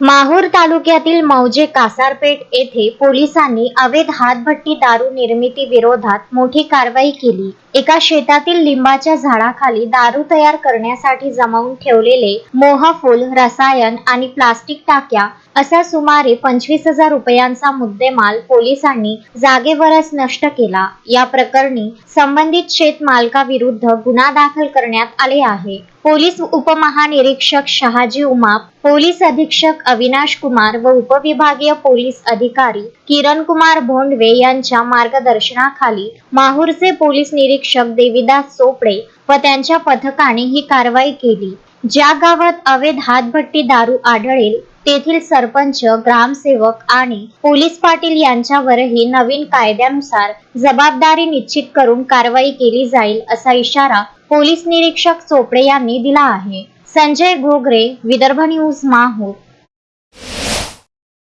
माहूर तालुक्यातील मौजे कासारपेठ येथे पोलिसांनी अवैध हातभट्टी दारू निर्मिती विरोधात मोठी कारवाई केली। एका शेतातील लिंबाच्या झाडाखाली दारू तयार करण्यासाठी जमवून ठेवलेले मोहफूल, रसायन आणि प्लास्टिक टाक्या असा सुमारे 25,000 रुपयांचा मुद्देमाल पोलिसांनी जागेवरच नष्ट केला। या प्रकरणी संबंधित शेतमालकाविरुद्ध गुन्हा दाखल करण्यात आले आहे। पोलीस उपमहानिरीक्षक शहाजी उमाप, पोलीस अधीक्षक अविनाश कुमार व उपविभागीय पोलीस अधिकारी किरण कुमार भोंडवे यांच्या मार्गदर्शनाखाली माहूरचे पोलीस निरीक्षक देविदास चोपडे व त्यांच्या पथकाने ही कारवाई केली। ज्या गावात अवैध हातभट्टी दारू आढळेल तेथील सरपंच, ग्रामसेवक आणि पोलीस पाटील यांच्यावरही नवीन कायद्यानुसार जबाबदारी निश्चित करून कारवाई केली जाईल असा इशारा पोलीस निरीक्षक चोपडे यांनी दिला आहे। संजय घोगरे, विदर्भ न्यूज, माहूर।